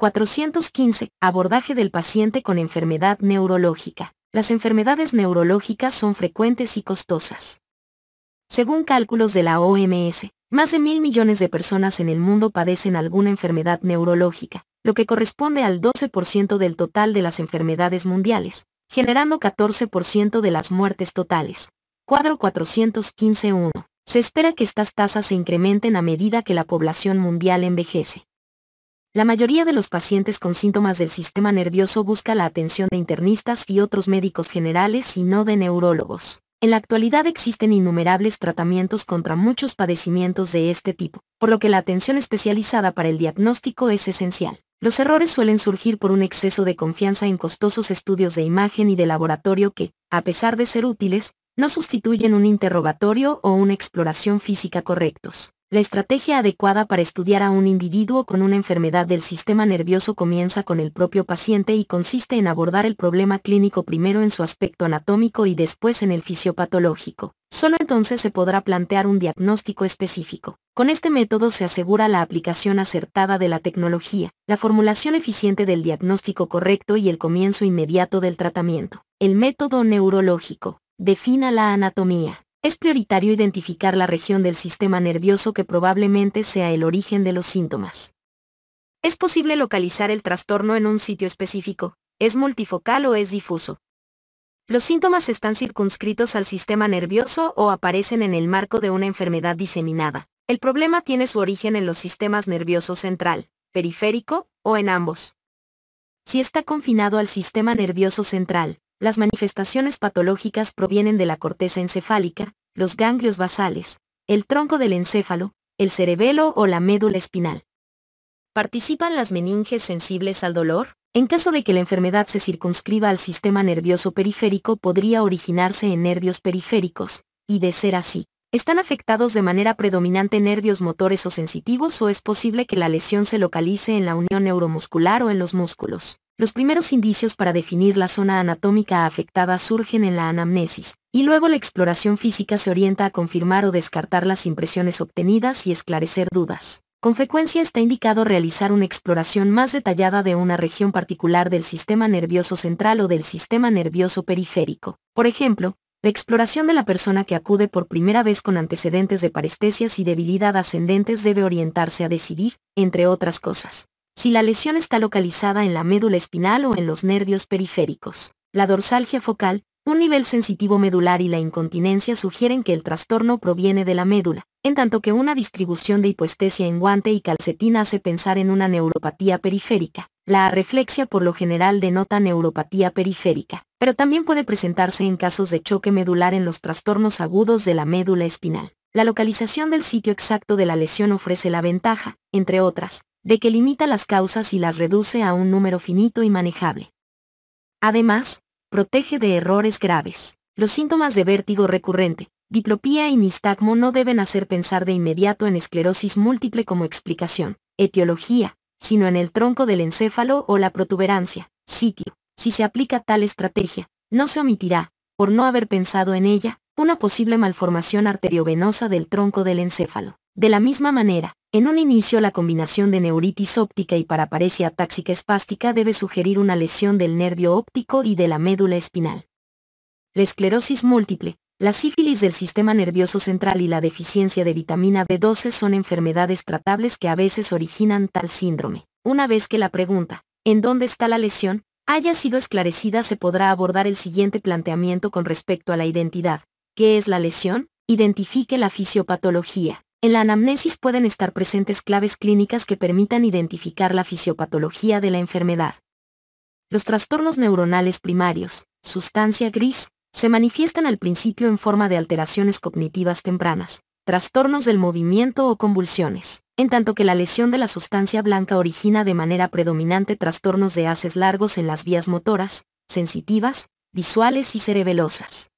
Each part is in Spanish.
415. Abordaje del paciente con enfermedad neurológica. Las enfermedades neurológicas son frecuentes y costosas. Según cálculos de la OMS, más de 1.000 millones de personas en el mundo padecen alguna enfermedad neurológica, lo que corresponde al 12% del total de las enfermedades mundiales, generando 14% de las muertes totales. Cuadro 415.1. Se espera que estas tasas se incrementen a medida que la población mundial envejece. La mayoría de los pacientes con síntomas del sistema nervioso busca la atención de internistas y otros médicos generales y no de neurólogos. En la actualidad existen innumerables tratamientos contra muchos padecimientos de este tipo, por lo que la atención especializada para el diagnóstico es esencial. Los errores suelen surgir por un exceso de confianza en costosos estudios de imagen y de laboratorio que, a pesar de ser útiles, no sustituyen un interrogatorio o una exploración física correctos. La estrategia adecuada para estudiar a un individuo con una enfermedad del sistema nervioso comienza con el propio paciente y consiste en abordar el problema clínico primero en su aspecto anatómico y después en el fisiopatológico. Solo entonces se podrá plantear un diagnóstico específico. Con este método se asegura la aplicación acertada de la tecnología, la formulación eficiente del diagnóstico correcto y el comienzo inmediato del tratamiento. El método neurológico. Defina la anatomía. Es prioritario identificar la región del sistema nervioso que probablemente sea el origen de los síntomas. ¿Es posible localizar el trastorno en un sitio específico? ¿Es multifocal o es difuso? ¿Los síntomas están circunscritos al sistema nervioso o aparecen en el marco de una enfermedad diseminada? ¿El problema tiene su origen en los sistemas nervioso central, periférico o en ambos? Si está confinado al sistema nervioso central, las manifestaciones patológicas provienen de la corteza encefálica, los ganglios basales, el tronco del encéfalo, el cerebelo o la médula espinal. ¿Participan las meninges sensibles al dolor? En caso de que la enfermedad se circunscriba al sistema nervioso periférico, podría originarse en nervios periféricos, y de ser así, ¿están afectados de manera predominante nervios motores o sensitivos o es posible que la lesión se localice en la unión neuromuscular o en los músculos? Los primeros indicios para definir la zona anatómica afectada surgen en la anamnesis, y luego la exploración física se orienta a confirmar o descartar las impresiones obtenidas y esclarecer dudas. Con frecuencia está indicado realizar una exploración más detallada de una región particular del sistema nervioso central o del sistema nervioso periférico. Por ejemplo, la exploración de la persona que acude por primera vez con antecedentes de parestesias y debilidad ascendentes debe orientarse a decidir, entre otras cosas, si la lesión está localizada en la médula espinal o en los nervios periféricos. La dorsalgia focal, un nivel sensitivo medular y la incontinencia sugieren que el trastorno proviene de la médula, en tanto que una distribución de hipoestesia en guante y calcetín hace pensar en una neuropatía periférica. La arreflexia por lo general denota neuropatía periférica, pero también puede presentarse en casos de choque medular en los trastornos agudos de la médula espinal. La localización del sitio exacto de la lesión ofrece la ventaja, entre otras, de que limita las causas y las reduce a un número finito y manejable. Además, protege de errores graves. Los síntomas de vértigo recurrente, diplopía y nistagmo no deben hacer pensar de inmediato en esclerosis múltiple como explicación, etiología, sino en el tronco del encéfalo o la protuberancia, sitio. Si se aplica tal estrategia, no se omitirá, por no haber pensado en ella, una posible malformación arteriovenosa del tronco del encéfalo. De la misma manera, en un inicio la combinación de neuritis óptica y paraparesia atáxica espástica debe sugerir una lesión del nervio óptico y de la médula espinal. La esclerosis múltiple, la sífilis del sistema nervioso central y la deficiencia de vitamina B12 son enfermedades tratables que a veces originan tal síndrome. Una vez que la pregunta, ¿en dónde está la lesión?, haya sido esclarecida, se podrá abordar el siguiente planteamiento con respecto a la identidad. ¿Qué es la lesión? Identifique la fisiopatología. En la anamnesis pueden estar presentes claves clínicas que permitan identificar la fisiopatología de la enfermedad. Los trastornos neuronales primarios, sustancia gris, se manifiestan al principio en forma de alteraciones cognitivas tempranas, trastornos del movimiento o convulsiones, en tanto que la lesión de la sustancia blanca origina de manera predominante trastornos de haces largos en las vías motoras, sensitivas, visuales y cerebelosas.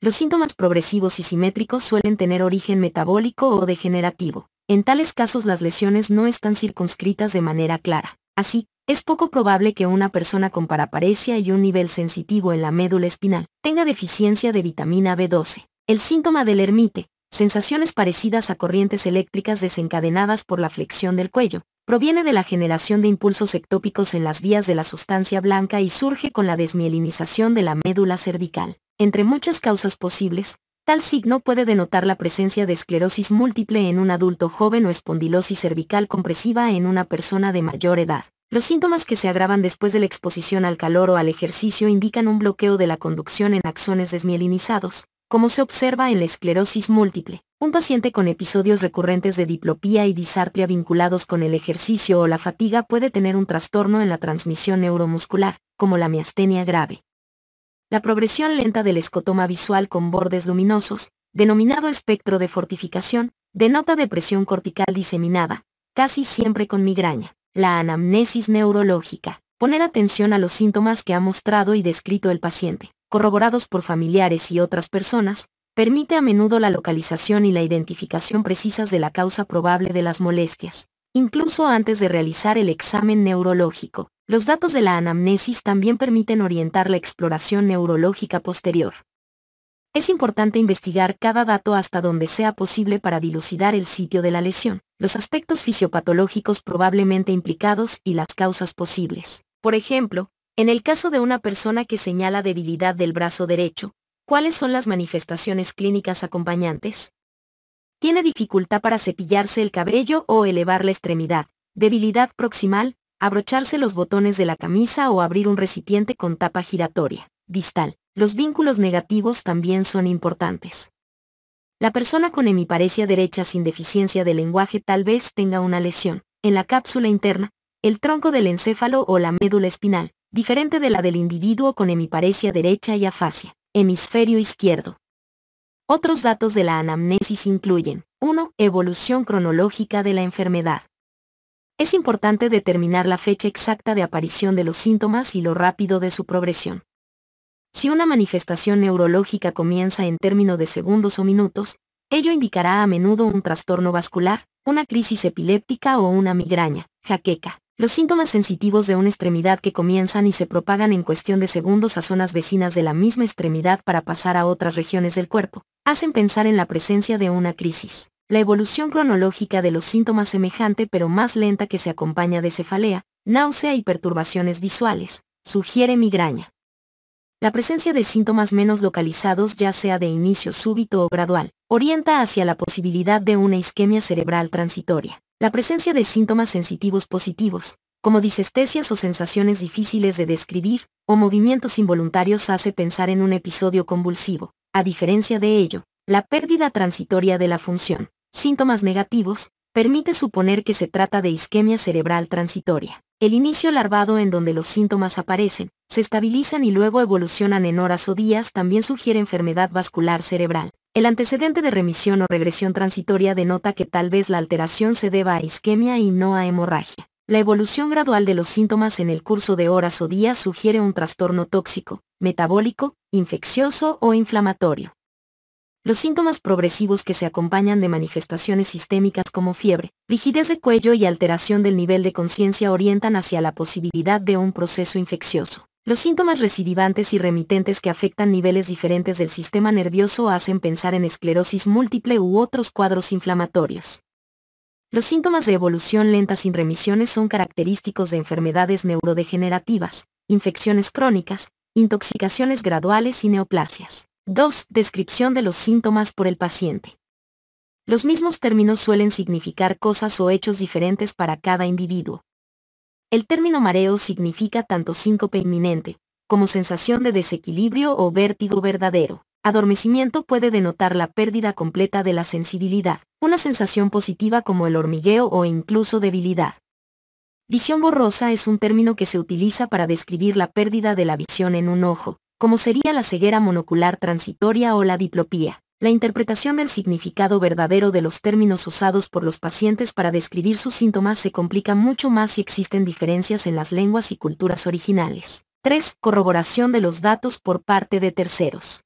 Los síntomas progresivos y simétricos suelen tener origen metabólico o degenerativo. En tales casos las lesiones no están circunscritas de manera clara. Así, es poco probable que una persona con paraparesia y un nivel sensitivo en la médula espinal tenga deficiencia de vitamina B12. El síntoma del ermite, sensaciones parecidas a corrientes eléctricas desencadenadas por la flexión del cuello, proviene de la generación de impulsos ectópicos en las vías de la sustancia blanca y surge con la desmielinización de la médula cervical. Entre muchas causas posibles, tal signo puede denotar la presencia de esclerosis múltiple en un adulto joven o espondilosis cervical compresiva en una persona de mayor edad. Los síntomas que se agravan después de la exposición al calor o al ejercicio indican un bloqueo de la conducción en axones desmielinizados, como se observa en la esclerosis múltiple. Un paciente con episodios recurrentes de diplopía y disartria vinculados con el ejercicio o la fatiga puede tener un trastorno en la transmisión neuromuscular, como la miastenia grave. La progresión lenta del escotoma visual con bordes luminosos, denominado espectro de fortificación, denota depresión cortical diseminada, casi siempre con migraña. La anamnesis neurológica. Poner atención a los síntomas que ha mostrado y descrito el paciente, corroborados por familiares y otras personas, permite a menudo la localización y la identificación precisas de la causa probable de las molestias, incluso antes de realizar el examen neurológico. Los datos de la anamnesis también permiten orientar la exploración neurológica posterior. Es importante investigar cada dato hasta donde sea posible para dilucidar el sitio de la lesión, los aspectos fisiopatológicos probablemente implicados y las causas posibles. Por ejemplo, en el caso de una persona que señala debilidad del brazo derecho, ¿cuáles son las manifestaciones clínicas acompañantes? Tiene dificultad para cepillarse el cabello o elevar la extremidad, debilidad proximal, abrocharse los botones de la camisa o abrir un recipiente con tapa giratoria, distal. Los vínculos negativos también son importantes. La persona con hemiparesia derecha sin deficiencia de lenguaje tal vez tenga una lesión en la cápsula interna, el tronco del encéfalo o la médula espinal, diferente de la del individuo con hemiparesia derecha y afasia, hemisferio izquierdo. Otros datos de la anamnesis incluyen: 1. Evolución cronológica de la enfermedad. Es importante determinar la fecha exacta de aparición de los síntomas y lo rápido de su progresión. Si una manifestación neurológica comienza en términos de segundos o minutos, ello indicará a menudo un trastorno vascular, una crisis epiléptica o una migraña, jaqueca. Los síntomas sensitivos de una extremidad que comienzan y se propagan en cuestión de segundos a zonas vecinas de la misma extremidad para pasar a otras regiones del cuerpo, hacen pensar en la presencia de una crisis. La evolución cronológica de los síntomas semejante pero más lenta que se acompaña de cefalea, náusea y perturbaciones visuales, sugiere migraña. La presencia de síntomas menos localizados, ya sea de inicio súbito o gradual, orienta hacia la posibilidad de una isquemia cerebral transitoria. La presencia de síntomas sensitivos positivos, como disestesias o sensaciones difíciles de describir, o movimientos involuntarios, hace pensar en un episodio convulsivo. A diferencia de ello, la pérdida transitoria de la función, síntomas negativos, permite suponer que se trata de isquemia cerebral transitoria. El inicio larvado en donde los síntomas aparecen, se estabilizan y luego evolucionan en horas o días también sugiere enfermedad vascular cerebral. El antecedente de remisión o regresión transitoria denota que tal vez la alteración se deba a isquemia y no a hemorragia. La evolución gradual de los síntomas en el curso de horas o días sugiere un trastorno tóxico, metabólico, infeccioso o inflamatorio. Los síntomas progresivos que se acompañan de manifestaciones sistémicas como fiebre, rigidez de cuello y alteración del nivel de conciencia orientan hacia la posibilidad de un proceso infeccioso. Los síntomas recidivantes y remitentes que afectan niveles diferentes del sistema nervioso hacen pensar en esclerosis múltiple u otros cuadros inflamatorios. Los síntomas de evolución lenta sin remisiones son característicos de enfermedades neurodegenerativas, infecciones crónicas, intoxicaciones graduales y neoplasias. 2. Descripción de los síntomas por el paciente. Los mismos términos suelen significar cosas o hechos diferentes para cada individuo. El término mareo significa tanto síncope inminente, como sensación de desequilibrio o vértigo verdadero. Adormecimiento puede denotar la pérdida completa de la sensibilidad, una sensación positiva como el hormigueo o incluso debilidad. Visión borrosa es un término que se utiliza para describir la pérdida de la visión en un ojo, como sería la ceguera monocular transitoria o la diplopía. La interpretación del significado verdadero de los términos usados por los pacientes para describir sus síntomas se complica mucho más si existen diferencias en las lenguas y culturas originales. 3. Corroboración de los datos por parte de terceros.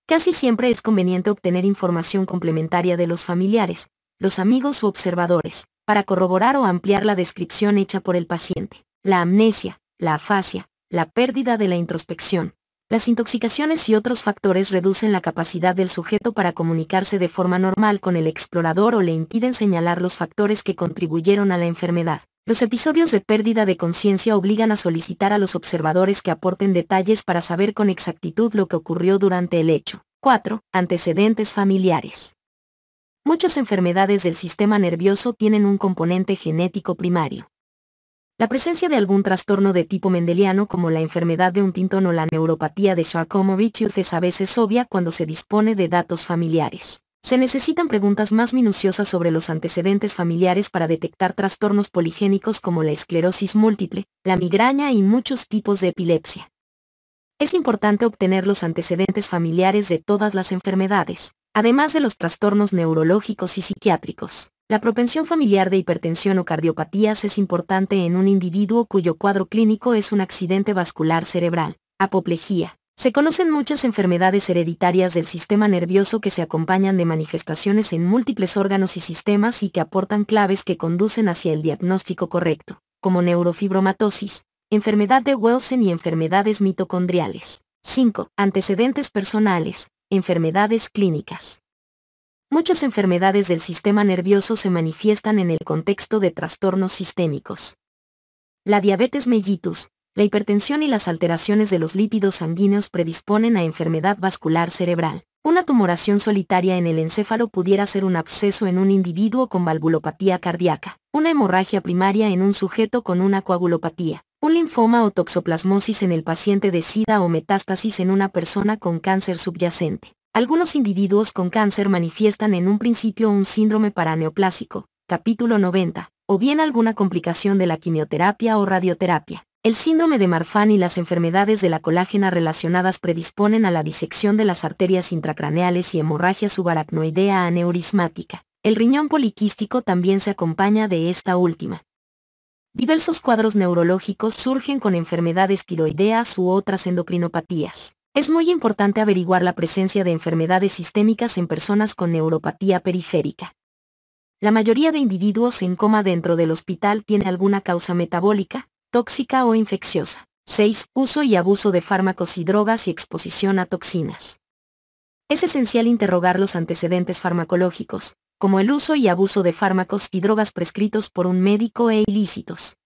Casi siempre es conveniente obtener información complementaria de los familiares, los amigos u observadores, para corroborar o ampliar la descripción hecha por el paciente. La amnesia, la afasia, la pérdida de la introspección, Las intoxicaciones y otros factores reducen la capacidad del sujeto para comunicarse de forma normal con el explorador o le impiden señalar los factores que contribuyeron a la enfermedad. Los episodios de pérdida de conciencia obligan a solicitar a los observadores que aporten detalles para saber con exactitud lo que ocurrió durante el hecho. 4. Antecedentes familiares. Muchas enfermedades del sistema nervioso tienen un componente genético primario. La presencia de algún trastorno de tipo mendeliano como la enfermedad de Huntington o la neuropatía de Charcot-Marie-Tooth es a veces obvia cuando se dispone de datos familiares. Se necesitan preguntas más minuciosas sobre los antecedentes familiares para detectar trastornos poligénicos como la esclerosis múltiple, la migraña y muchos tipos de epilepsia. Es importante obtener los antecedentes familiares de todas las enfermedades, además de los trastornos neurológicos y psiquiátricos. La propensión familiar de hipertensión o cardiopatías es importante en un individuo cuyo cuadro clínico es un accidente vascular cerebral, apoplejía. Se conocen muchas enfermedades hereditarias del sistema nervioso que se acompañan de manifestaciones en múltiples órganos y sistemas y que aportan claves que conducen hacia el diagnóstico correcto, como neurofibromatosis, enfermedad de Wilson y enfermedades mitocondriales. 5. Antecedentes personales, enfermedades clínicas. Muchas enfermedades del sistema nervioso se manifiestan en el contexto de trastornos sistémicos. La diabetes mellitus, la hipertensión y las alteraciones de los lípidos sanguíneos predisponen a enfermedad vascular cerebral. Una tumoración solitaria en el encéfalo pudiera ser un absceso en un individuo con valvulopatía cardíaca, una hemorragia primaria en un sujeto con una coagulopatía, un linfoma o toxoplasmosis en el paciente de SIDA o metástasis en una persona con cáncer subyacente. Algunos individuos con cáncer manifiestan en un principio un síndrome paraneoplásico, capítulo 90, o bien alguna complicación de la quimioterapia o radioterapia. El síndrome de Marfan y las enfermedades de la colágena relacionadas predisponen a la disección de las arterias intracraneales y hemorragia subaracnoidea aneurismática. El riñón poliquístico también se acompaña de esta última. Diversos cuadros neurológicos surgen con enfermedades tiroideas u otras endocrinopatías. Es muy importante averiguar la presencia de enfermedades sistémicas en personas con neuropatía periférica. La mayoría de individuos en coma dentro del hospital tiene alguna causa metabólica, tóxica o infecciosa. 6. Uso y abuso de fármacos y drogas y exposición a toxinas. Es esencial interrogar los antecedentes farmacológicos, como el uso y abuso de fármacos y drogas prescritos por un médico e ilícitos.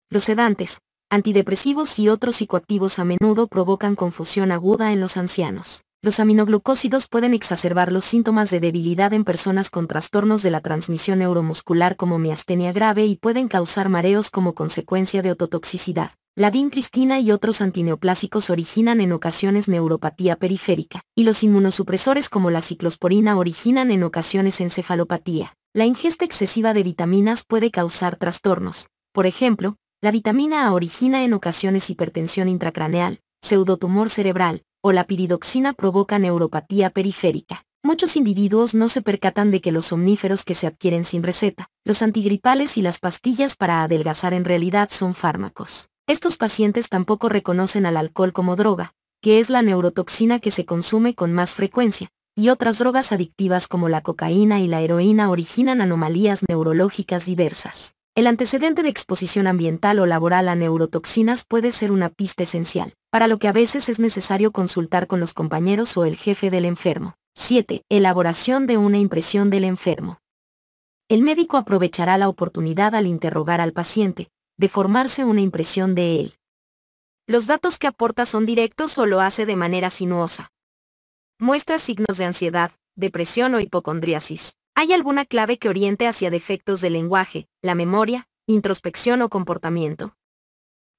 Los sedantes, antidepresivos y otros psicoactivos a menudo provocan confusión aguda en los ancianos. Los aminoglucósidos pueden exacerbar los síntomas de debilidad en personas con trastornos de la transmisión neuromuscular como miastenia grave y pueden causar mareos como consecuencia de ototoxicidad. La vincristina y otros antineoplásicos originan en ocasiones neuropatía periférica, y los inmunosupresores como la ciclosporina originan en ocasiones encefalopatía. La ingesta excesiva de vitaminas puede causar trastornos. Por ejemplo, la vitamina A origina en ocasiones hipertensión intracraneal, pseudotumor cerebral, o la piridoxina provoca neuropatía periférica. Muchos individuos no se percatan de que los somníferos que se adquieren sin receta, los antigripales y las pastillas para adelgazar en realidad son fármacos. Estos pacientes tampoco reconocen al alcohol como droga, que es la neurotoxina que se consume con más frecuencia, y otras drogas adictivas como la cocaína y la heroína originan anomalías neurológicas diversas. El antecedente de exposición ambiental o laboral a neurotoxinas puede ser una pista esencial, para lo que a veces es necesario consultar con los compañeros o el jefe del enfermo. 7. Elaboración de una impresión del enfermo. El médico aprovechará la oportunidad al interrogar al paciente, de formarse una impresión de él. Los datos que aporta son directos o lo hace de manera sinuosa. Muestra signos de ansiedad, depresión o hipocondriasis. ¿Hay alguna clave que oriente hacia defectos del lenguaje, la memoria, introspección o comportamiento?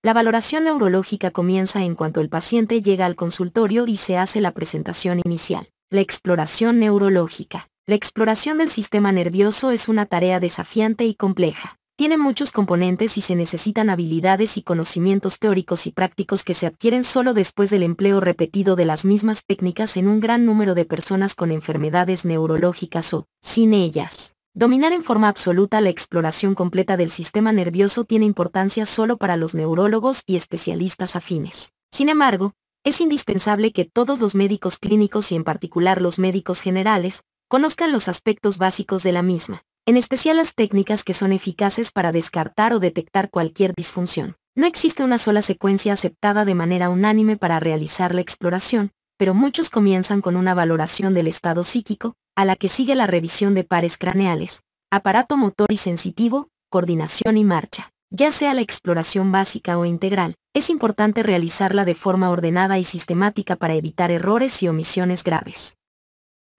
La valoración neurológica comienza en cuanto el paciente llega al consultorio y se hace la presentación inicial. La exploración neurológica. La exploración del sistema nervioso es una tarea desafiante y compleja. Tiene muchos componentes y se necesitan habilidades y conocimientos teóricos y prácticos que se adquieren solo después del empleo repetido de las mismas técnicas en un gran número de personas con enfermedades neurológicas o, sin ellas. Dominar en forma absoluta la exploración completa del sistema nervioso tiene importancia solo para los neurólogos y especialistas afines. Sin embargo, es indispensable que todos los médicos clínicos y en particular los médicos generales, conozcan los aspectos básicos de la misma, en especial las técnicas que son eficaces para descartar o detectar cualquier disfunción. No existe una sola secuencia aceptada de manera unánime para realizar la exploración, pero muchos comienzan con una valoración del estado psíquico, a la que sigue la revisión de pares craneales, aparato motor y sensitivo, coordinación y marcha. Ya sea la exploración básica o integral, es importante realizarla de forma ordenada y sistemática para evitar errores y omisiones graves.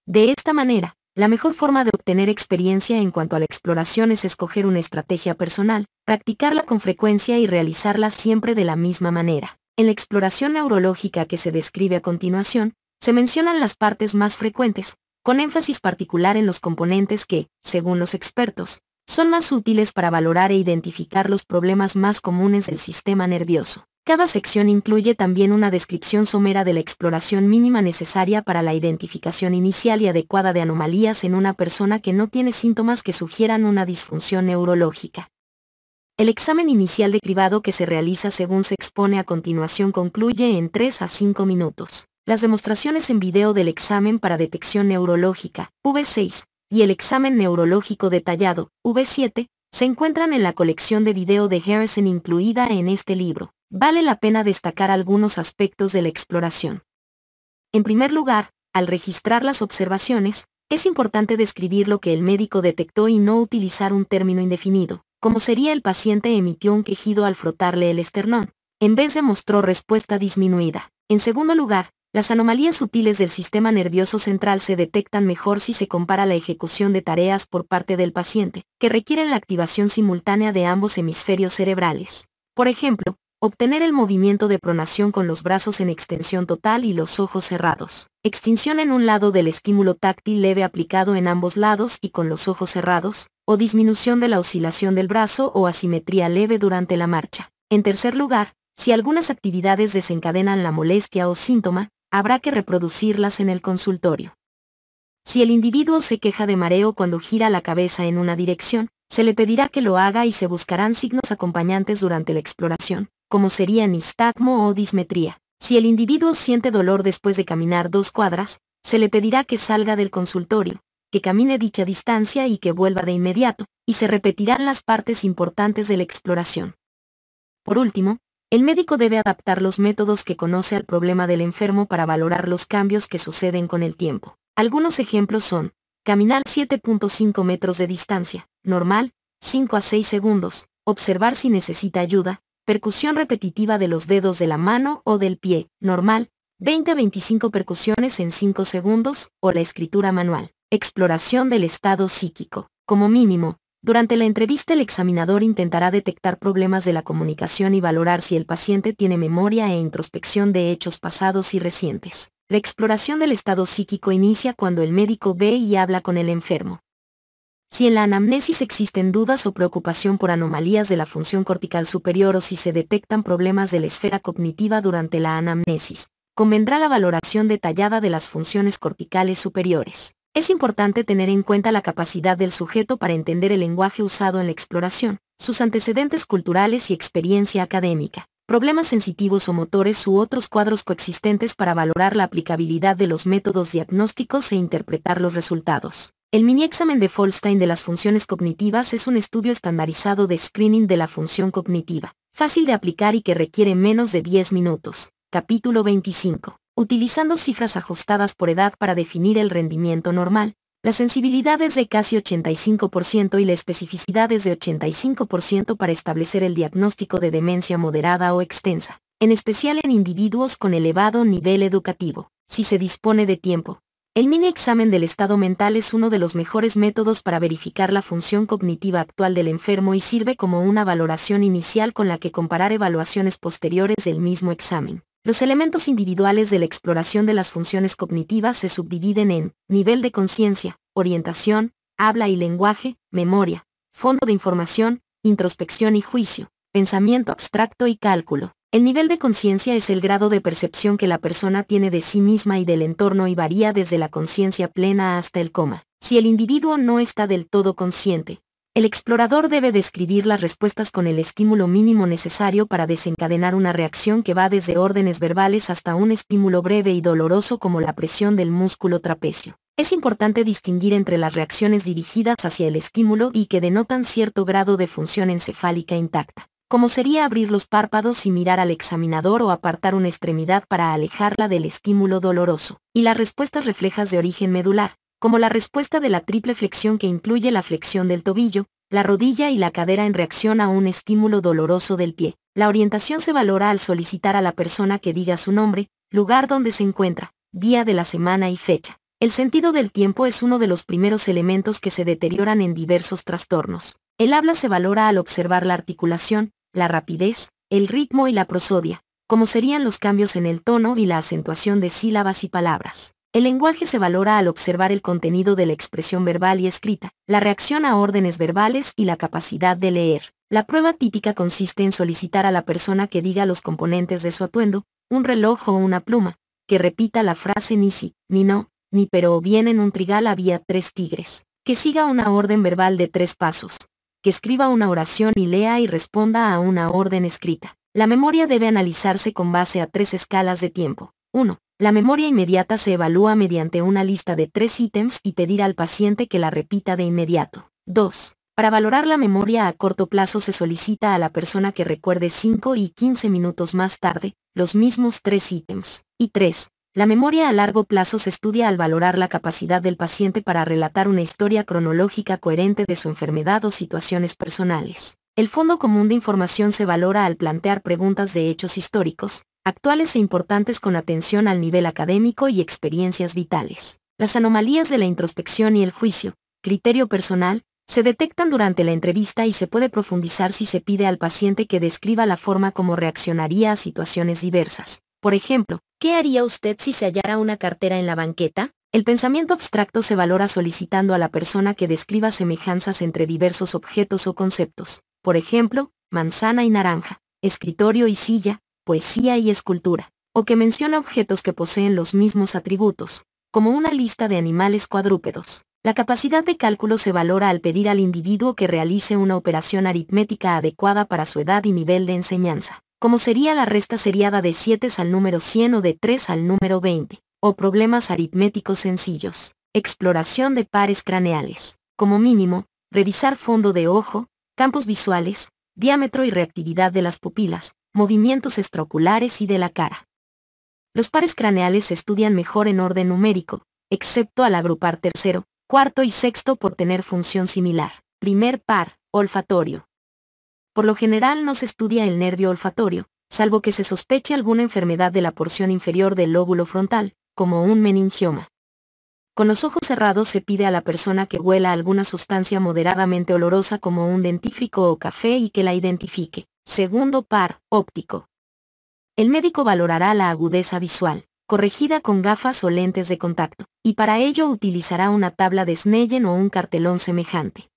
De esta manera, la mejor forma de obtener experiencia en cuanto a la exploración es escoger una estrategia personal, practicarla con frecuencia y realizarla siempre de la misma manera. En la exploración neurológica que se describe a continuación, se mencionan las partes más frecuentes, con énfasis particular en los componentes que, según los expertos, son más útiles para valorar e identificar los problemas más comunes del sistema nervioso. Cada sección incluye también una descripción somera de la exploración mínima necesaria para la identificación inicial y adecuada de anomalías en una persona que no tiene síntomas que sugieran una disfunción neurológica. El examen inicial de cribado que se realiza según se expone a continuación concluye en 3 a 5 minutos. Las demostraciones en video del examen para detección neurológica, V6, y el examen neurológico detallado, V7, se encuentran en la colección de video de Harrison incluida en este libro. Vale la pena destacar algunos aspectos de la exploración. En primer lugar, al registrar las observaciones, es importante describir lo que el médico detectó y no utilizar un término indefinido, como sería el paciente emitió un quejido al frotarle el esternón, en vez de mostró respuesta disminuida. En segundo lugar, las anomalías sutiles del sistema nervioso central se detectan mejor si se compara la ejecución de tareas por parte del paciente, que requieren la activación simultánea de ambos hemisferios cerebrales. Por ejemplo, obtener el movimiento de pronación con los brazos en extensión total y los ojos cerrados. Extinción en un lado del estímulo táctil leve aplicado en ambos lados y con los ojos cerrados, o disminución de la oscilación del brazo o asimetría leve durante la marcha. En tercer lugar, si algunas actividades desencadenan la molestia o síntoma, habrá que reproducirlas en el consultorio. Si el individuo se queja de mareo cuando gira la cabeza en una dirección, se le pedirá que lo haga y se buscarán signos acompañantes durante la exploración, como serían nistagmo o dismetría. Si el individuo siente dolor después de caminar 2 cuadras, se le pedirá que salga del consultorio, que camine dicha distancia y que vuelva de inmediato, y se repetirán las partes importantes de la exploración. Por último, el médico debe adaptar los métodos que conoce al problema del enfermo para valorar los cambios que suceden con el tiempo. Algunos ejemplos son: caminar 7.5 metros de distancia, normal, 5 a 6 segundos, observar si necesita ayuda, percusión repetitiva de los dedos de la mano o del pie, normal, 20 a 25 percusiones en 5 segundos, o la escritura manual. Exploración del estado psíquico. Como mínimo, durante la entrevista el examinador intentará detectar problemas de la comunicación y valorar si el paciente tiene memoria e introspección de hechos pasados y recientes. La exploración del estado psíquico inicia cuando el médico ve y habla con el enfermo. Si en la anamnesis existen dudas o preocupación por anomalías de la función cortical superior o si se detectan problemas de la esfera cognitiva durante la anamnesis, convendrá la valoración detallada de las funciones corticales superiores. Es importante tener en cuenta la capacidad del sujeto para entender el lenguaje usado en la exploración, sus antecedentes culturales y experiencia académica, problemas sensitivos o motores u otros cuadros coexistentes para valorar la aplicabilidad de los métodos diagnósticos e interpretar los resultados. El mini-examen de Folstein de las funciones cognitivas es un estudio estandarizado de screening de la función cognitiva, fácil de aplicar y que requiere menos de 10 minutos. Capítulo 25. Utilizando cifras ajustadas por edad para definir el rendimiento normal, la sensibilidad es de casi 85% y la especificidad es de 85% para establecer el diagnóstico de demencia moderada o extensa, en especial en individuos con elevado nivel educativo. Si se dispone de tiempo, el mini-examen del estado mental es uno de los mejores métodos para verificar la función cognitiva actual del enfermo y sirve como una valoración inicial con la que comparar evaluaciones posteriores del mismo examen. Los elementos individuales de la exploración de las funciones cognitivas se subdividen en nivel de conciencia, orientación, habla y lenguaje, memoria, fondo de información, introspección y juicio, pensamiento abstracto y cálculo. El nivel de conciencia es el grado de percepción que la persona tiene de sí misma y del entorno y varía desde la conciencia plena hasta el coma. Si el individuo no está del todo consciente, el explorador debe describir las respuestas con el estímulo mínimo necesario para desencadenar una reacción que va desde órdenes verbales hasta un estímulo breve y doloroso como la presión del músculo trapecio. Es importante distinguir entre las reacciones dirigidas hacia el estímulo y que denotan cierto grado de función encefálica intacta. como sería abrir los párpados y mirar al examinador o apartar una extremidad para alejarla del estímulo doloroso, y las respuestas reflejas de origen medular, como la respuesta de la triple flexión que incluye la flexión del tobillo, la rodilla y la cadera en reacción a un estímulo doloroso del pie. La orientación se valora al solicitar a la persona que diga su nombre, lugar donde se encuentra, día de la semana y fecha. El sentido del tiempo es uno de los primeros elementos que se deterioran en diversos trastornos. El habla se valora al observar la articulación, la rapidez, el ritmo y la prosodia, como serían los cambios en el tono y la acentuación de sílabas y palabras. El lenguaje se valora al observar el contenido de la expresión verbal y escrita, la reacción a órdenes verbales y la capacidad de leer. La prueba típica consiste en solicitar a la persona que diga los componentes de su atuendo, un reloj o una pluma, que repita la frase ni sí, ni no, ni pero o bien en un trigal había 3 tigres, que siga una orden verbal de 3 pasos, que escriba una oración y lea y responda a una orden escrita. La memoria debe analizarse con base a 3 escalas de tiempo. 1. La memoria inmediata se evalúa mediante una lista de 3 ítems y pedir al paciente que la repita de inmediato. 2. Para valorar la memoria a corto plazo se solicita a la persona que recuerde 5 y 15 minutos más tarde, los mismos 3 ítems. Y 3. La memoria a largo plazo se estudia al valorar la capacidad del paciente para relatar una historia cronológica coherente de su enfermedad o situaciones personales. El fondo común de información se valora al plantear preguntas de hechos históricos, actuales e importantes con atención al nivel académico y experiencias vitales. Las anomalías de la introspección y el juicio, criterio personal, se detectan durante la entrevista y se puede profundizar si se pide al paciente que describa la forma como reaccionaría a situaciones diversas. Por ejemplo, ¿qué haría usted si se hallara una cartera en la banqueta? El pensamiento abstracto se valora solicitando a la persona que describa semejanzas entre diversos objetos o conceptos. Por ejemplo, manzana y naranja, escritorio y silla, poesía y escultura, o que menciona objetos que poseen los mismos atributos, como una lista de animales cuadrúpedos. La capacidad de cálculo se valora al pedir al individuo que realice una operación aritmética adecuada para su edad y nivel de enseñanza, como sería la resta seriada de 7 al número 100 o de 3 al número 20, o problemas aritméticos sencillos. Exploración de pares craneales. Como mínimo, revisar fondo de ojo, campos visuales, diámetro y reactividad de las pupilas, movimientos extraoculares y de la cara. Los pares craneales se estudian mejor en orden numérico, excepto al agrupar tercero, cuarto y sexto por tener función similar. Primer par, olfatorio. Por lo general no se estudia el nervio olfatorio, salvo que se sospeche alguna enfermedad de la porción inferior del lóbulo frontal, como un meningioma. Con los ojos cerrados se pide a la persona que huela alguna sustancia moderadamente olorosa como un dentífrico o café y que la identifique. Segundo par, óptico. El médico valorará la agudeza visual, corregida con gafas o lentes de contacto, y para ello utilizará una tabla de Snellen o un cartelón semejante.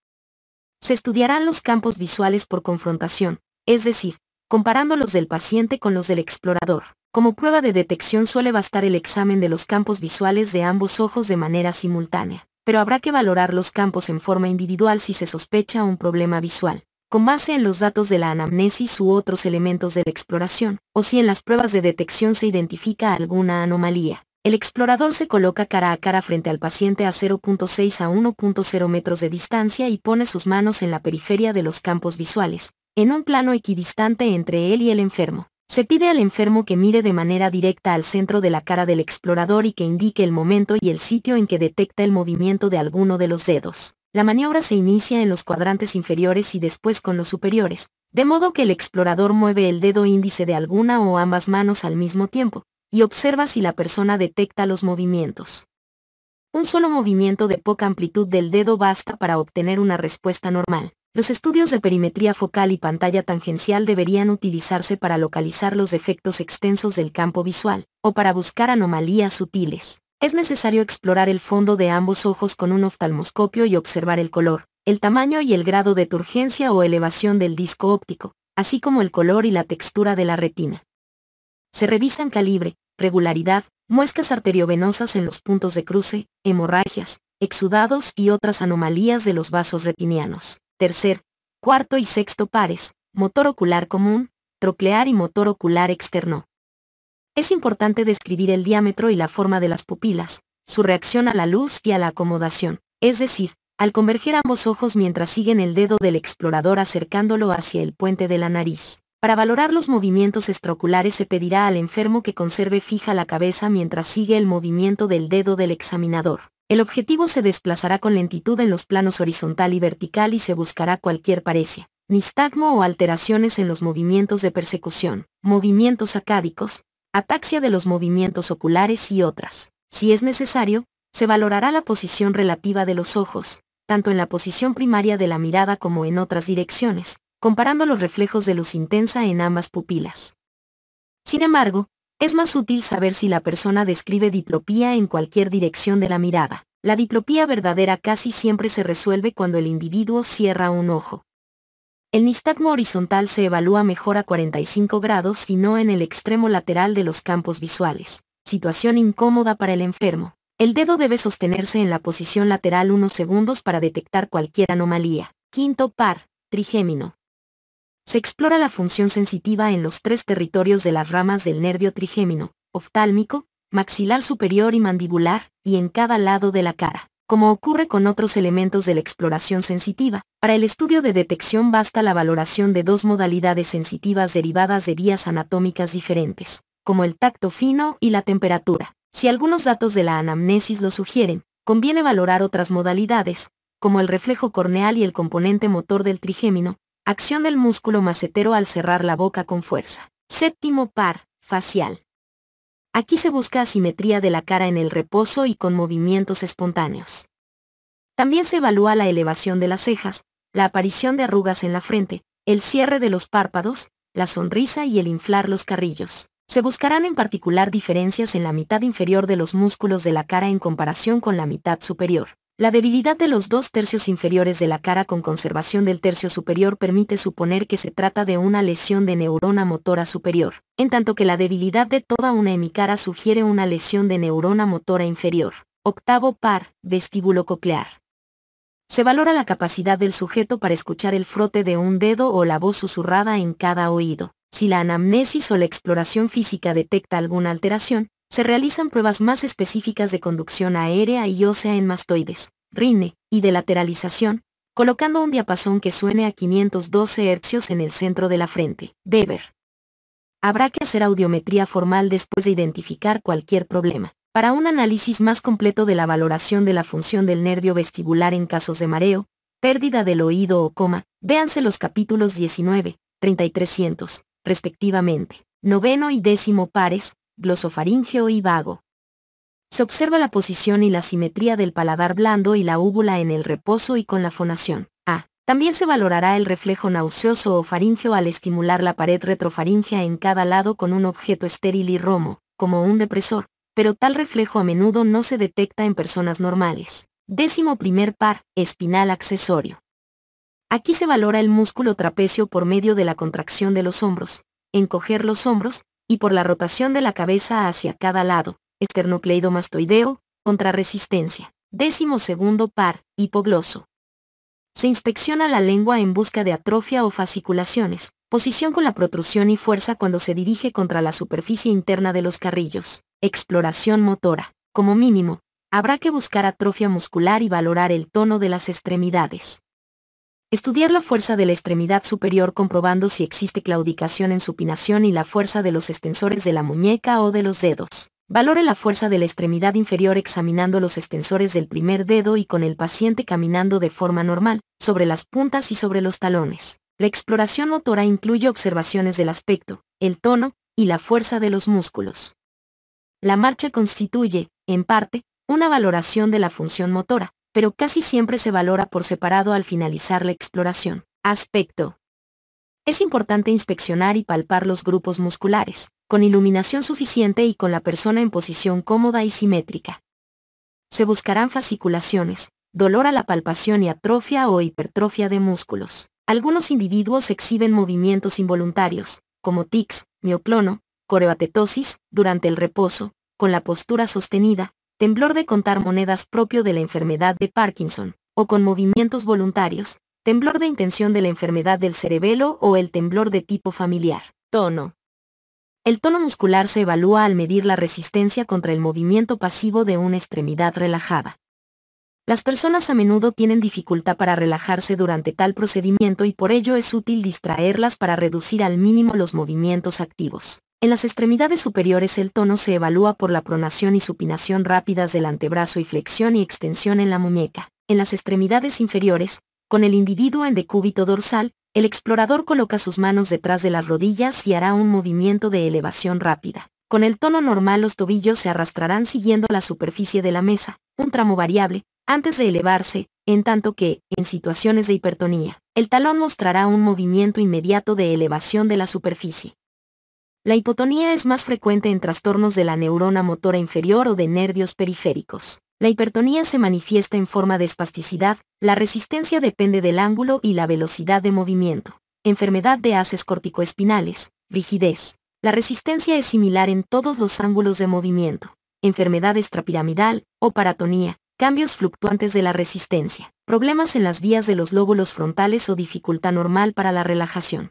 Se estudiarán los campos visuales por confrontación, es decir, comparando los del paciente con los del explorador. Como prueba de detección suele bastar el examen de los campos visuales de ambos ojos de manera simultánea, pero habrá que valorar los campos en forma individual si se sospecha un problema visual, con base en los datos de la anamnesis u otros elementos de la exploración, o si en las pruebas de detección se identifica alguna anomalía. El explorador se coloca cara a cara frente al paciente a 0.6 a 1.0 metros de distancia y pone sus manos en la periferia de los campos visuales, en un plano equidistante entre él y el enfermo. Se pide al enfermo que mire de manera directa al centro de la cara del explorador y que indique el momento y el sitio en que detecta el movimiento de alguno de los dedos. La maniobra se inicia en los cuadrantes inferiores y después con los superiores, de modo que el explorador mueve el dedo índice de alguna o ambas manos al mismo tiempo, y observa si la persona detecta los movimientos. Un solo movimiento de poca amplitud del dedo basta para obtener una respuesta normal. Los estudios de perimetría focal y pantalla tangencial deberían utilizarse para localizar los defectos extensos del campo visual, o para buscar anomalías sutiles. Es necesario explorar el fondo de ambos ojos con un oftalmoscopio y observar el color, el tamaño y el grado de turgencia o elevación del disco óptico, así como el color y la textura de la retina. Se revisan calibre, regularidad, muescas arteriovenosas en los puntos de cruce, hemorragias, exudados y otras anomalías de los vasos retinianos. Tercer, cuarto y sexto pares, motor ocular común, troclear y motor ocular externo. Es importante describir el diámetro y la forma de las pupilas, su reacción a la luz y a la acomodación, es decir, al converger ambos ojos mientras siguen el dedo del explorador acercándolo hacia el puente de la nariz. Para valorar los movimientos extraoculares se pedirá al enfermo que conserve fija la cabeza mientras sigue el movimiento del dedo del examinador. El objetivo se desplazará con lentitud en los planos horizontal y vertical y se buscará cualquier paresia, nistagmo o alteraciones en los movimientos de persecución, movimientos sacádicos, ataxia de los movimientos oculares y otras. Si es necesario, se valorará la posición relativa de los ojos, tanto en la posición primaria de la mirada como en otras direcciones, comparando los reflejos de luz intensa en ambas pupilas. Sin embargo, es más útil saber si la persona describe diplopía en cualquier dirección de la mirada. La diplopía verdadera casi siempre se resuelve cuando el individuo cierra un ojo. El nistagmo horizontal se evalúa mejor a 45 grados y no en el extremo lateral de los campos visuales. Situación incómoda para el enfermo. El dedo debe sostenerse en la posición lateral unos segundos para detectar cualquier anomalía. Quinto par, trigémino. Se explora la función sensitiva en los 3 territorios de las ramas del nervio trigémino, oftálmico, maxilar superior y mandibular, y en cada lado de la cara. Como ocurre con otros elementos de la exploración sensitiva, para el estudio de detección basta la valoración de 2 modalidades sensitivas derivadas de vías anatómicas diferentes, como el tacto fino y la temperatura. Si algunos datos de la anamnesis lo sugieren, conviene valorar otras modalidades, como el reflejo corneal y el componente motor del trigémino, acción del músculo macetero al cerrar la boca con fuerza. Séptimo par, facial. Aquí se busca asimetría de la cara en el reposo y con movimientos espontáneos. También se evalúa la elevación de las cejas, la aparición de arrugas en la frente, el cierre de los párpados, la sonrisa y el inflar los carrillos. Se buscarán en particular diferencias en la mitad inferior de los músculos de la cara en comparación con la mitad superior. La debilidad de los 2 tercios inferiores de la cara con conservación del tercio superior permite suponer que se trata de una lesión de neurona motora superior, en tanto que la debilidad de toda una hemicara sugiere una lesión de neurona motora inferior. Octavo par, vestíbulo coclear. Se valora la capacidad del sujeto para escuchar el frote de un dedo o la voz susurrada en cada oído. Si la anamnesis o la exploración física detecta alguna alteración, se realizan pruebas más específicas de conducción aérea y ósea en mastoides, rine, y de lateralización, colocando un diapasón que suene a 512 Hz en el centro de la frente. Weber. Habrá que hacer audiometría formal después de identificar cualquier problema. Para un análisis más completo de la valoración de la función del nervio vestibular en casos de mareo, pérdida del oído o coma, véanse los capítulos 19, 30 y 300, respectivamente. Noveno y 10º pares, glosofaríngeo y vago. Se observa la posición y la simetría del paladar blando y la úvula en el reposo y con la fonación. También se valorará el reflejo nauseoso o faríngeo al estimular la pared retrofaríngea en cada lado con un objeto estéril y romo, como un depresor, pero tal reflejo a menudo no se detecta en personas normales. 11º par, espinal accesorio. Aquí se valora el músculo trapecio por medio de la contracción de los hombros, encoger los hombros, y por la rotación de la cabeza hacia cada lado, esternocleidomastoideo, contrarresistencia. 12º par, hipogloso. Se inspecciona la lengua en busca de atrofia o fasciculaciones, posición con la protrusión y fuerza cuando se dirige contra la superficie interna de los carrillos. Exploración motora. Como mínimo, habrá que buscar atrofia muscular y valorar el tono de las extremidades. Estudiar la fuerza de la extremidad superior comprobando si existe claudicación en supinación y la fuerza de los extensores de la muñeca o de los dedos. Valore la fuerza de la extremidad inferior examinando los extensores del primer dedo y con el paciente caminando de forma normal, sobre las puntas y sobre los talones. La exploración motora incluye observaciones del aspecto, el tono y la fuerza de los músculos. La marcha constituye, en parte, una valoración de la función motora, pero casi siempre se valora por separado al finalizar la exploración. Aspecto. Es importante inspeccionar y palpar los grupos musculares, con iluminación suficiente y con la persona en posición cómoda y simétrica. Se buscarán fasciculaciones, dolor a la palpación y atrofia o hipertrofia de músculos. Algunos individuos exhiben movimientos involuntarios, como tics, mioclono, coreoatetosis, durante el reposo, con la postura sostenida, temblor de contar monedas propio de la enfermedad de Parkinson, o con movimientos voluntarios, temblor de intención de la enfermedad del cerebelo o el temblor de tipo familiar. Tono. El tono muscular se evalúa al medir la resistencia contra el movimiento pasivo de una extremidad relajada. Las personas a menudo tienen dificultad para relajarse durante tal procedimiento y por ello es útil distraerlas para reducir al mínimo los movimientos activos. En las extremidades superiores el tono se evalúa por la pronación y supinación rápidas del antebrazo y flexión y extensión en la muñeca. En las extremidades inferiores, con el individuo en decúbito dorsal, el explorador coloca sus manos detrás de las rodillas y hará un movimiento de elevación rápida. Con el tono normal los tobillos se arrastrarán siguiendo la superficie de la mesa, un tramo variable, antes de elevarse, en tanto que, en situaciones de hipertonía, el talón mostrará un movimiento inmediato de elevación de la superficie. La hipotonía es más frecuente en trastornos de la neurona motora inferior o de nervios periféricos. La hipertonía se manifiesta en forma de espasticidad, la resistencia depende del ángulo y la velocidad de movimiento. Enfermedad de haces corticoespinales, rigidez. La resistencia es similar en todos los ángulos de movimiento. Enfermedad extrapiramidal, o paratonía. Cambios fluctuantes de la resistencia, problemas en las vías de los lóbulos frontales o dificultad normal para la relajación.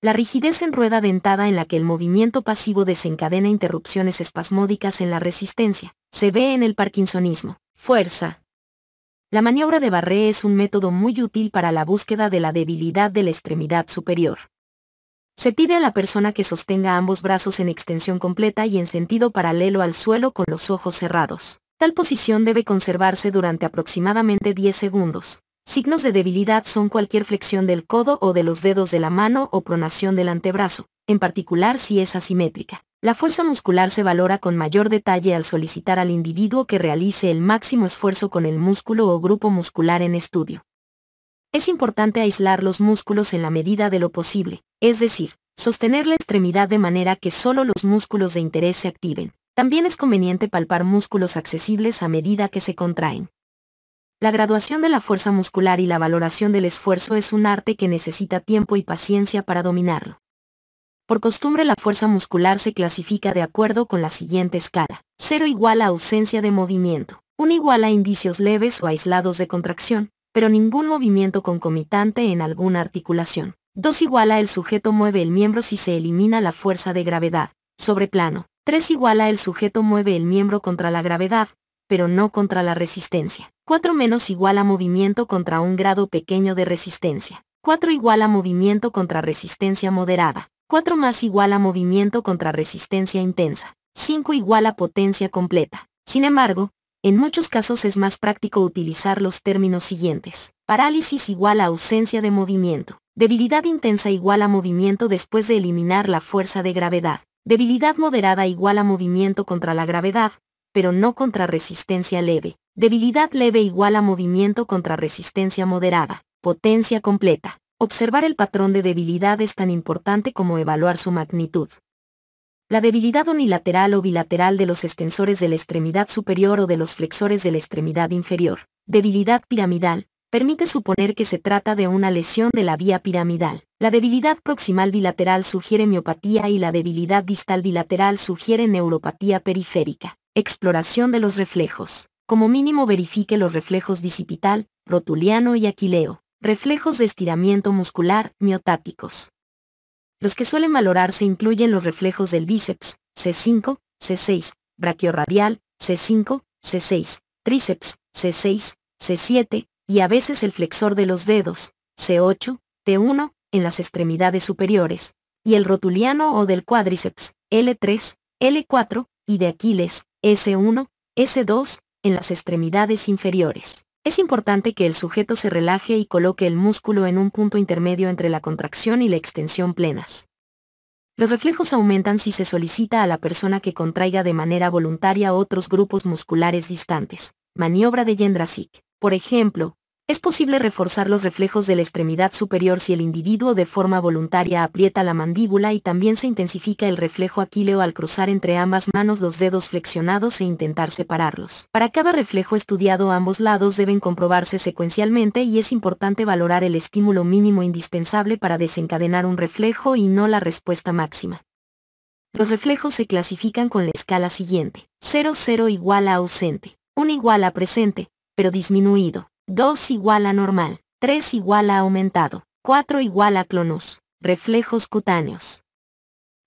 La rigidez en rueda dentada en la que el movimiento pasivo desencadena interrupciones espasmódicas en la resistencia, se ve en el parkinsonismo. Fuerza. La maniobra de Barré es un método muy útil para la búsqueda de la debilidad de la extremidad superior. Se pide a la persona que sostenga ambos brazos en extensión completa y en sentido paralelo al suelo con los ojos cerrados. Tal posición debe conservarse durante aproximadamente 10 segundos. Signos de debilidad son cualquier flexión del codo o de los dedos de la mano o pronación del antebrazo, en particular si es asimétrica. La fuerza muscular se valora con mayor detalle al solicitar al individuo que realice el máximo esfuerzo con el músculo o grupo muscular en estudio. Es importante aislar los músculos en la medida de lo posible, es decir, sostener la extremidad de manera que solo los músculos de interés se activen. También es conveniente palpar músculos accesibles a medida que se contraen. La graduación de la fuerza muscular y la valoración del esfuerzo es un arte que necesita tiempo y paciencia para dominarlo. Por costumbre la fuerza muscular se clasifica de acuerdo con la siguiente escala. 0 igual a ausencia de movimiento. 1 igual a indicios leves o aislados de contracción, pero ningún movimiento concomitante en alguna articulación. 2 igual a el sujeto mueve el miembro si se elimina la fuerza de gravedad. Sobre plano. 3 igual a el sujeto mueve el miembro contra la gravedad, pero no contra la resistencia. 4 menos igual a movimiento contra un grado pequeño de resistencia. 4 igual a movimiento contra resistencia moderada. 4 más igual a movimiento contra resistencia intensa. 5 igual a potencia completa. Sin embargo, en muchos casos es más práctico utilizar los términos siguientes. Parálisis igual a ausencia de movimiento. Debilidad intensa igual a movimiento después de eliminar la fuerza de gravedad. Debilidad moderada igual a movimiento contra la gravedad, pero no contra resistencia leve. Debilidad leve igual a movimiento contra resistencia moderada. Potencia completa. Observar el patrón de debilidad es tan importante como evaluar su magnitud. La debilidad unilateral o bilateral de los extensores de la extremidad superior o de los flexores de la extremidad inferior. Debilidad piramidal. Permite suponer que se trata de una lesión de la vía piramidal. La debilidad proximal bilateral sugiere miopatía y la debilidad distal bilateral sugiere neuropatía periférica. Exploración de los reflejos. Como mínimo verifique los reflejos bicipital, rotuliano y aquileo. Reflejos de estiramiento muscular, miotáticos. Los que suelen valorarse incluyen los reflejos del bíceps, C5, C6, brachiorradial, C5, C6, tríceps, C6, C7, y a veces el flexor de los dedos, C8, T1, en las extremidades superiores, y el rotuliano o del cuádriceps, L3, L4, y de Aquiles, S1, S2, en las extremidades inferiores. Es importante que el sujeto se relaje y coloque el músculo en un punto intermedio entre la contracción y la extensión plenas. Los reflejos aumentan si se solicita a la persona que contraiga de manera voluntaria otros grupos musculares distantes. Maniobra de Jędrysik. Por ejemplo, es posible reforzar los reflejos de la extremidad superior si el individuo de forma voluntaria aprieta la mandíbula y también se intensifica el reflejo aquileo al cruzar entre ambas manos los dedos flexionados e intentar separarlos. Para cada reflejo estudiado ambos lados deben comprobarse secuencialmente y es importante valorar el estímulo mínimo indispensable para desencadenar un reflejo y no la respuesta máxima. Los reflejos se clasifican con la escala siguiente. 0 igual a ausente. 1 igual a presente, pero disminuido. 2 igual a normal, 3 igual a aumentado, 4 igual a clonus. Reflejos cutáneos.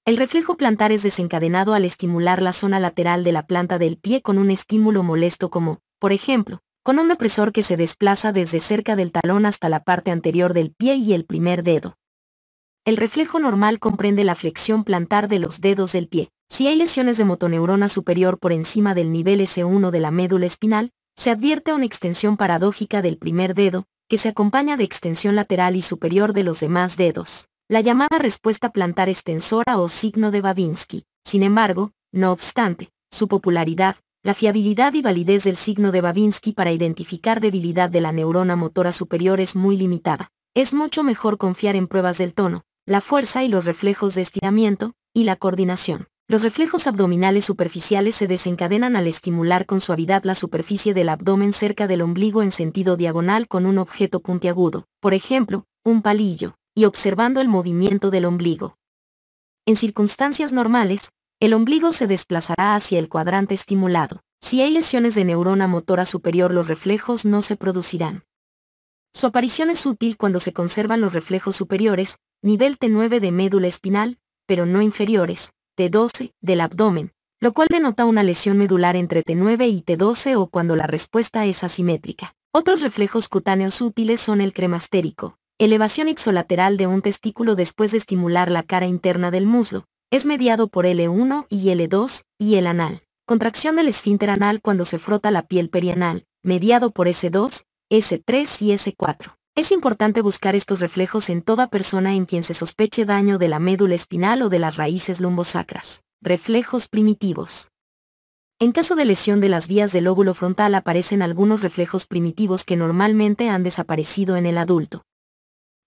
El reflejo plantar es desencadenado al estimular la zona lateral de la planta del pie con un estímulo molesto como, por ejemplo, con un depresor que se desplaza desde cerca del talón hasta la parte anterior del pie y el primer dedo. El reflejo normal comprende la flexión plantar de los dedos del pie. Si hay lesiones de motoneurona superior por encima del nivel S1 de la médula espinal, se advierte una extensión paradójica del primer dedo, que se acompaña de extensión lateral y superior de los demás dedos, la llamada respuesta plantar extensora o signo de Babinski. Sin embargo, no obstante, su popularidad, la fiabilidad y validez del signo de Babinski para identificar debilidad de la neurona motora superior es muy limitada. Es mucho mejor confiar en pruebas del tono, la fuerza y los reflejos de estiramiento, y la coordinación. Los reflejos abdominales superficiales se desencadenan al estimular con suavidad la superficie del abdomen cerca del ombligo en sentido diagonal con un objeto puntiagudo, por ejemplo, un palillo, y observando el movimiento del ombligo. En circunstancias normales, el ombligo se desplazará hacia el cuadrante estimulado. Si hay lesiones de neurona motora superior, los reflejos no se producirán. Su aparición es útil cuando se conservan los reflejos superiores, nivel T9 de médula espinal, pero no inferiores, T12, del abdomen, lo cual denota una lesión medular entre T9 y T12 o cuando la respuesta es asimétrica. Otros reflejos cutáneos útiles son el cremastérico, elevación ipsolateral de un testículo después de estimular la cara interna del muslo, es mediado por L1 y L2, y el anal, contracción del esfínter anal cuando se frota la piel perianal, mediado por S2, S3 y S4. Es importante buscar estos reflejos en toda persona en quien se sospeche daño de la médula espinal o de las raíces lumbosacras. Reflejos primitivos. En caso de lesión de las vías del lóbulo frontal aparecen algunos reflejos primitivos que normalmente han desaparecido en el adulto.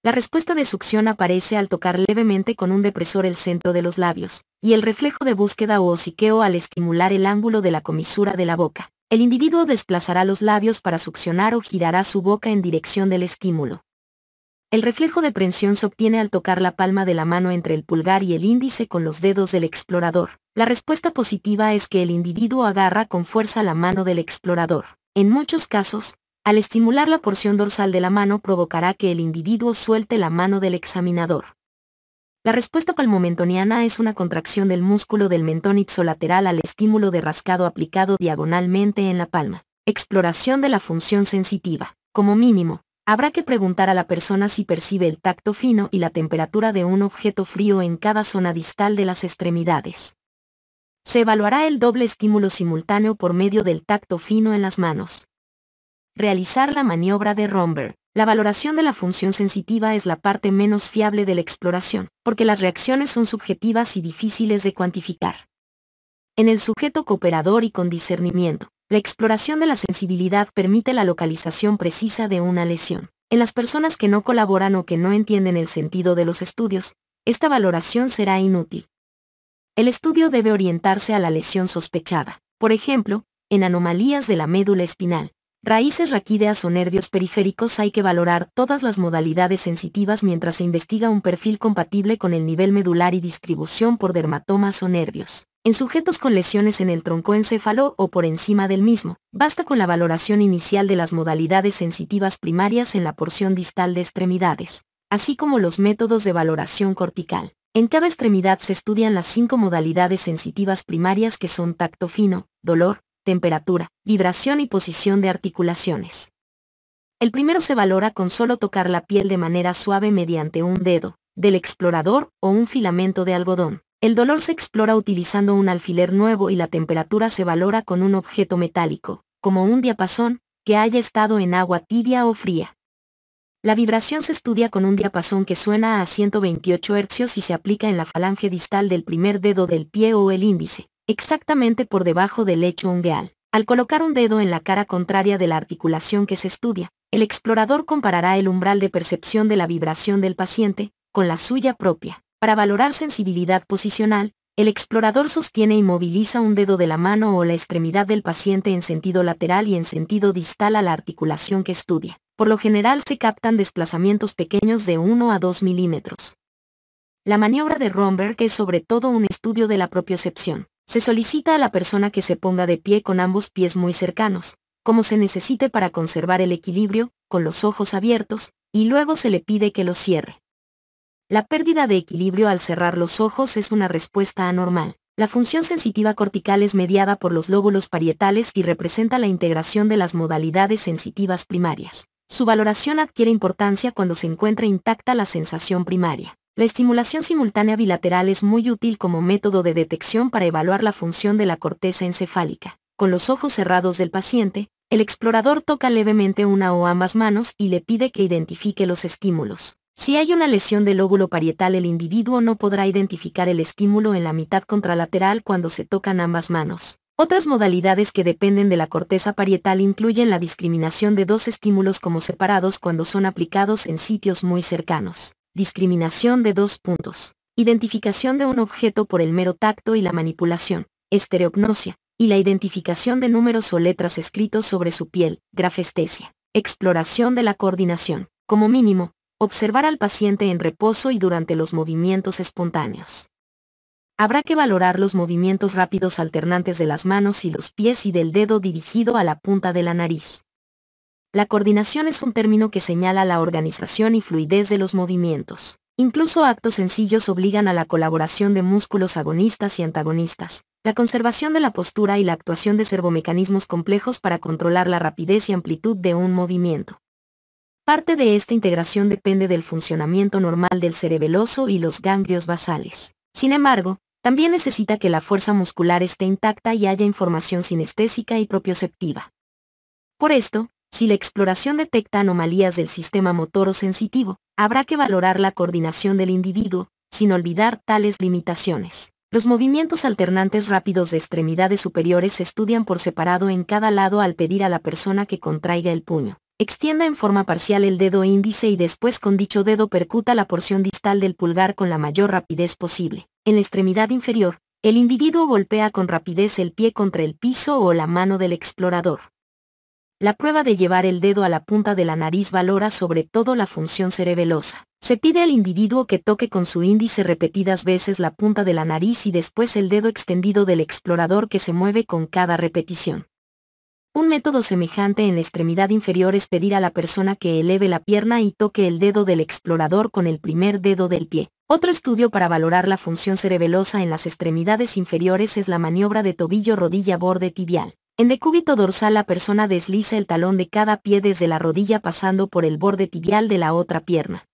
La respuesta de succión aparece al tocar levemente con un depresor el centro de los labios, y el reflejo de búsqueda o hociqueo al estimular el ángulo de la comisura de la boca. El individuo desplazará los labios para succionar o girará su boca en dirección del estímulo. El reflejo de prensión se obtiene al tocar la palma de la mano entre el pulgar y el índice con los dedos del explorador. La respuesta positiva es que el individuo agarra con fuerza la mano del explorador. En muchos casos, al estimular la porción dorsal de la mano provocará que el individuo suelte la mano del examinador. La respuesta palmomentoniana es una contracción del músculo del mentón ipsolateral al estímulo de rascado aplicado diagonalmente en la palma. Exploración de la función sensitiva. Como mínimo, habrá que preguntar a la persona si percibe el tacto fino y la temperatura de un objeto frío en cada zona distal de las extremidades. Se evaluará el doble estímulo simultáneo por medio del tacto fino en las manos. Realizar la maniobra de Romberg. La valoración de la función sensitiva es la parte menos fiable de la exploración, porque las reacciones son subjetivas y difíciles de cuantificar. En el sujeto cooperador y con discernimiento, la exploración de la sensibilidad permite la localización precisa de una lesión. En las personas que no colaboran o que no entienden el sentido de los estudios, esta valoración será inútil. El estudio debe orientarse a la lesión sospechada. Por ejemplo, en anomalías de la médula espinal, raíces raquídeas o nervios periféricos hay que valorar todas las modalidades sensitivas mientras se investiga un perfil compatible con el nivel medular y distribución por dermatomas o nervios. En sujetos con lesiones en el troncoencéfalo o por encima del mismo, basta con la valoración inicial de las modalidades sensitivas primarias en la porción distal de extremidades, así como los métodos de valoración cortical. En cada extremidad se estudian las 5 modalidades sensitivas primarias que son tacto fino, dolor, temperatura, vibración y posición de articulaciones. El primero se valora con solo tocar la piel de manera suave mediante un dedo del explorador o un filamento de algodón. El dolor se explora utilizando un alfiler nuevo y la temperatura se valora con un objeto metálico, como un diapasón, que haya estado en agua tibia o fría. La vibración se estudia con un diapasón que suena a 128 Hz y se aplica en la falange distal del primer dedo del pie o el índice, exactamente por debajo del lecho ungueal. Al colocar un dedo en la cara contraria de la articulación que se estudia, el explorador comparará el umbral de percepción de la vibración del paciente con la suya propia. Para valorar sensibilidad posicional, el explorador sostiene y moviliza un dedo de la mano o la extremidad del paciente en sentido lateral y en sentido distal a la articulación que estudia. Por lo general se captan desplazamientos pequeños de 1 a 2 milímetros. La maniobra de Romberg es sobre todo un estudio de la propiocepción. Se solicita a la persona que se ponga de pie con ambos pies muy cercanos, como se necesite para conservar el equilibrio, con los ojos abiertos, y luego se le pide que los cierre. La pérdida de equilibrio al cerrar los ojos es una respuesta anormal. La función sensitiva cortical es mediada por los lóbulos parietales y representa la integración de las modalidades sensitivas primarias. Su valoración adquiere importancia cuando se encuentra intacta la sensación primaria. La estimulación simultánea bilateral es muy útil como método de detección para evaluar la función de la corteza encefálica. Con los ojos cerrados del paciente, el explorador toca levemente una o ambas manos y le pide que identifique los estímulos. Si hay una lesión del lóbulo parietal, el individuo no podrá identificar el estímulo en la mitad contralateral cuando se tocan ambas manos. Otras modalidades que dependen de la corteza parietal incluyen la discriminación de dos estímulos como separados cuando son aplicados en sitios muy cercanos. Discriminación de dos puntos. Identificación de un objeto por el mero tacto y la manipulación. Estereognosia. Y la identificación de números o letras escritos sobre su piel. Grafestesia. Exploración de la coordinación. Como mínimo, observar al paciente en reposo y durante los movimientos espontáneos. Habrá que valorar los movimientos rápidos alternantes de las manos y los pies y del dedo dirigido a la punta de la nariz. La coordinación es un término que señala la organización y fluidez de los movimientos. Incluso actos sencillos obligan a la colaboración de músculos agonistas y antagonistas, la conservación de la postura y la actuación de servomecanismos complejos para controlar la rapidez y amplitud de un movimiento. Parte de esta integración depende del funcionamiento normal del cerebeloso y los ganglios basales. Sin embargo, también necesita que la fuerza muscular esté intacta y haya información sinestésica y propioceptiva. Por esto, si la exploración detecta anomalías del sistema motor o sensitivo, habrá que valorar la coordinación del individuo, sin olvidar tales limitaciones. Los movimientos alternantes rápidos de extremidades superiores se estudian por separado en cada lado al pedir a la persona que contraiga el puño. Extienda en forma parcial el dedo índice y después con dicho dedo percuta la porción distal del pulgar con la mayor rapidez posible. En la extremidad inferior, el individuo golpea con rapidez el pie contra el piso o la mano del explorador. La prueba de llevar el dedo a la punta de la nariz valora sobre todo la función cerebelosa. Se pide al individuo que toque con su índice repetidas veces la punta de la nariz y después el dedo extendido del explorador que se mueve con cada repetición. Un método semejante en la extremidad inferior es pedir a la persona que eleve la pierna y toque el dedo del explorador con el primer dedo del pie. Otro estudio para valorar la función cerebelosa en las extremidades inferiores es la maniobra de tobillo-rodilla-borde tibial. En decúbito dorsal la persona desliza el talón de cada pie desde la rodilla pasando por el borde tibial de la otra pierna.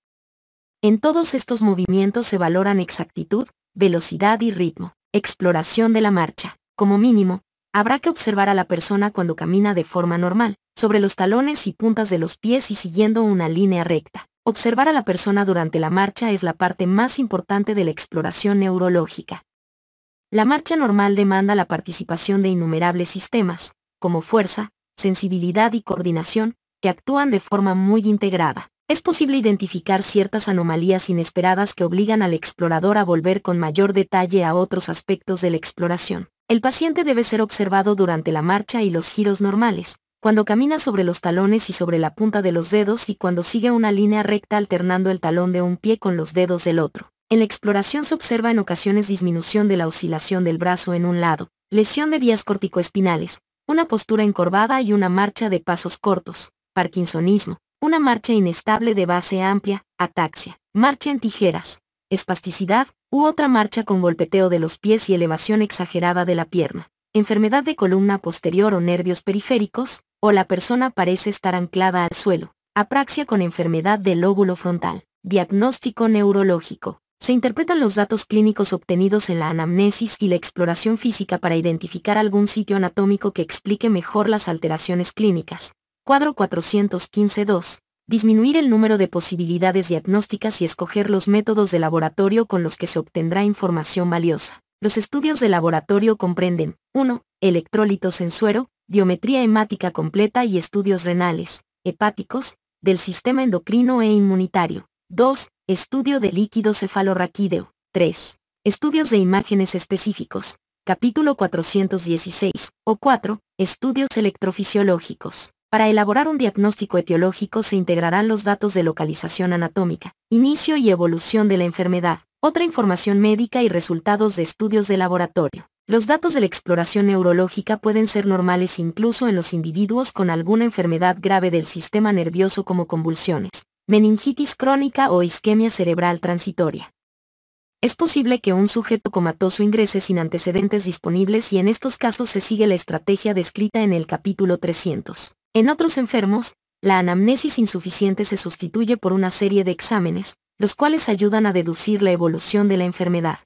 En todos estos movimientos se valoran exactitud, velocidad y ritmo. Exploración de la marcha. Como mínimo, habrá que observar a la persona cuando camina de forma normal, sobre los talones y puntas de los pies y siguiendo una línea recta. Observar a la persona durante la marcha es la parte más importante de la exploración neurológica. La marcha normal demanda la participación de innumerables sistemas, como fuerza, sensibilidad y coordinación, que actúan de forma muy integrada. Es posible identificar ciertas anomalías inesperadas que obligan al explorador a volver con mayor detalle a otros aspectos de la exploración. El paciente debe ser observado durante la marcha y los giros normales, cuando camina sobre los talones y sobre la punta de los dedos y cuando sigue una línea recta alternando el talón de un pie con los dedos del otro. En la exploración se observa en ocasiones disminución de la oscilación del brazo en un lado, lesión de vías corticoespinales, una postura encorvada y una marcha de pasos cortos, parkinsonismo, una marcha inestable de base amplia, ataxia, marcha en tijeras, espasticidad, u otra marcha con golpeteo de los pies y elevación exagerada de la pierna, enfermedad de columna posterior o nervios periféricos, o la persona parece estar anclada al suelo, apraxia con enfermedad del lóbulo frontal. Diagnóstico neurológico. Se interpretan los datos clínicos obtenidos en la anamnesis y la exploración física para identificar algún sitio anatómico que explique mejor las alteraciones clínicas. Cuadro 415-2. Disminuir el número de posibilidades diagnósticas y escoger los métodos de laboratorio con los que se obtendrá información valiosa. Los estudios de laboratorio comprenden 1. Electrólitos en suero, biometría hemática completa y estudios renales, hepáticos, del sistema endocrino e inmunitario. 2. Estudio de líquido cefalorraquídeo. 3. Estudios de imágenes específicos. Capítulo 416. O 4. Estudios electrofisiológicos. Para elaborar un diagnóstico etiológico se integrarán los datos de localización anatómica, inicio y evolución de la enfermedad, otra información médica y resultados de estudios de laboratorio. Los datos de la exploración neurológica pueden ser normales incluso en los individuos con alguna enfermedad grave del sistema nervioso como convulsiones, meningitis crónica o isquemia cerebral transitoria. Es posible que un sujeto comatoso ingrese sin antecedentes disponibles y en estos casos se sigue la estrategia descrita en el capítulo 300. En otros enfermos, la anamnesis insuficiente se sustituye por una serie de exámenes, los cuales ayudan a deducir la evolución de la enfermedad.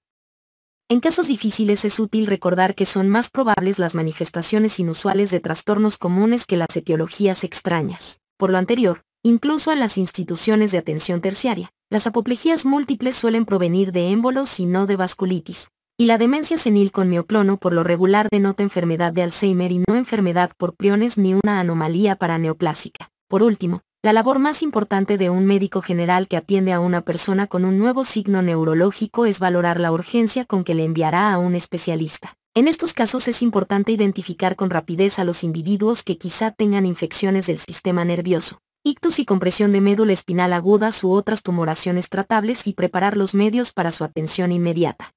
En casos difíciles es útil recordar que son más probables las manifestaciones inusuales de trastornos comunes que las etiologías extrañas. Por lo anterior, incluso en las instituciones de atención terciaria, las apoplejías múltiples suelen provenir de émbolos y no de vasculitis, y la demencia senil con mioclono por lo regular denota enfermedad de Alzheimer y no enfermedad por priones ni una anomalía paraneoplásica. Por último, la labor más importante de un médico general que atiende a una persona con un nuevo signo neurológico es valorar la urgencia con que le enviará a un especialista. En estos casos es importante identificar con rapidez a los individuos que quizá tengan infecciones del sistema nervioso, ictus y compresión de médula espinal agudas u otras tumoraciones tratables y preparar los medios para su atención inmediata.